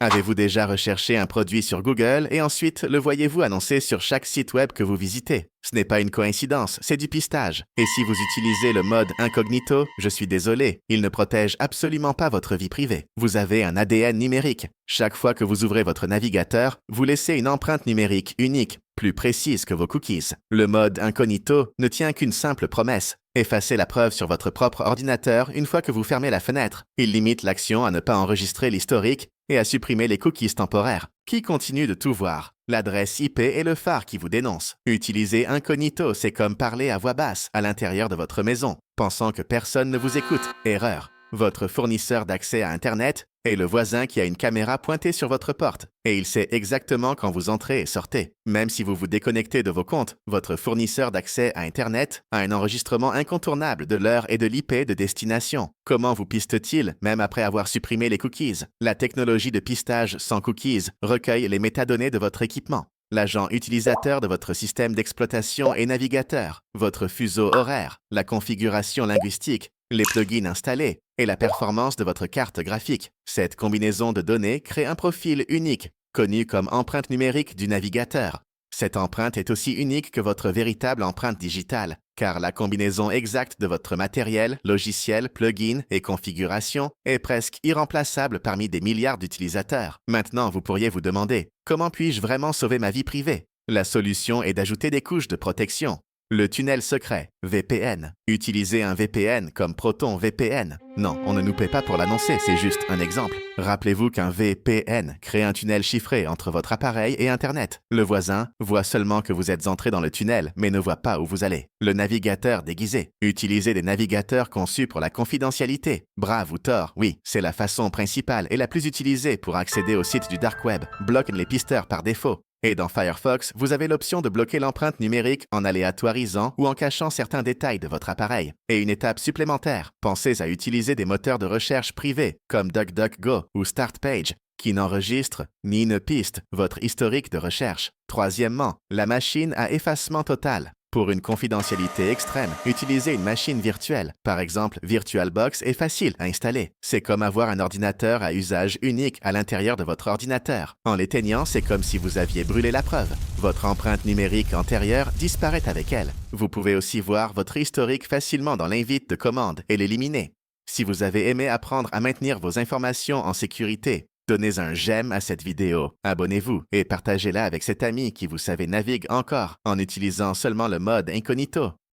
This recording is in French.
Avez-vous déjà recherché un produit sur Google et ensuite le voyez-vous annoncé sur chaque site web que vous visitez? Ce n'est pas une coïncidence, c'est du pistage. Et si vous utilisez le mode incognito, je suis désolé, il ne protège absolument pas votre vie privée. Vous avez un ADN numérique. Chaque fois que vous ouvrez votre navigateur, vous laissez une empreinte numérique unique, plus précise que vos cookies. Le mode incognito ne tient qu'une simple promesse. Effacez la preuve sur votre propre ordinateur une fois que vous fermez la fenêtre. Il limite l'action à ne pas enregistrer l'historique et à supprimer les cookies temporaires. Qui continue de tout voir? L'adresse IP est le phare qui vous dénonce. Utiliser incognito, c'est comme parler à voix basse à l'intérieur de votre maison, pensant que personne ne vous écoute. Erreur. Votre fournisseur d'accès à Internet est le voisin qui a une caméra pointée sur votre porte, et il sait exactement quand vous entrez et sortez. Même si vous vous déconnectez de vos comptes, votre fournisseur d'accès à Internet a un enregistrement incontournable de l'heure et de l'IP de destination. Comment vous piste-t-il, même après avoir supprimé les cookies? La technologie de pistage sans cookies recueille les métadonnées de votre équipement. L'agent utilisateur de votre système d'exploitation et navigateur, votre fuseau horaire, la configuration linguistique, les plugins installés et la performance de votre carte graphique. Cette combinaison de données crée un profil unique, connu comme empreinte numérique du navigateur. Cette empreinte est aussi unique que votre véritable empreinte digitale, car la combinaison exacte de votre matériel, logiciel, plugin et configuration est presque irremplaçable parmi des milliards d'utilisateurs. Maintenant, vous pourriez vous demander, comment puis-je vraiment sauver ma vie privée? La solution est d'ajouter des couches de protection. Le tunnel secret, VPN. Utilisez un VPN comme Proton VPN. Non, on ne nous paie pas pour l'annoncer, c'est juste un exemple. Rappelez-vous qu'un VPN crée un tunnel chiffré entre votre appareil et Internet. Le voisin voit seulement que vous êtes entré dans le tunnel, mais ne voit pas où vous allez. Le navigateur déguisé. Utilisez des navigateurs conçus pour la confidentialité. Brave ou Tor, oui, c'est la façon principale et la plus utilisée pour accéder au site du dark web. Bloque les pisteurs par défaut. Et dans Firefox, vous avez l'option de bloquer l'empreinte numérique en aléatorisant ou en cachant certains détails de votre appareil. Et une étape supplémentaire, pensez à utiliser des moteurs de recherche privés comme DuckDuckGo ou StartPage qui n'enregistrent ni ne pistent votre historique de recherche. Troisièmement, la machine à effacement total. Pour une confidentialité extrême, utilisez une machine virtuelle. Par exemple, VirtualBox est facile à installer. C'est comme avoir un ordinateur à usage unique à l'intérieur de votre ordinateur. En l'éteignant, c'est comme si vous aviez brûlé la preuve. Votre empreinte numérique antérieure disparaît avec elle. Vous pouvez aussi voir votre historique facilement dans l'invite de commande et l'éliminer. Si vous avez aimé apprendre à maintenir vos informations en sécurité, donnez un j'aime à cette vidéo, abonnez-vous et partagez-la avec cet ami qui vous savez navigue encore en utilisant seulement le mode incognito.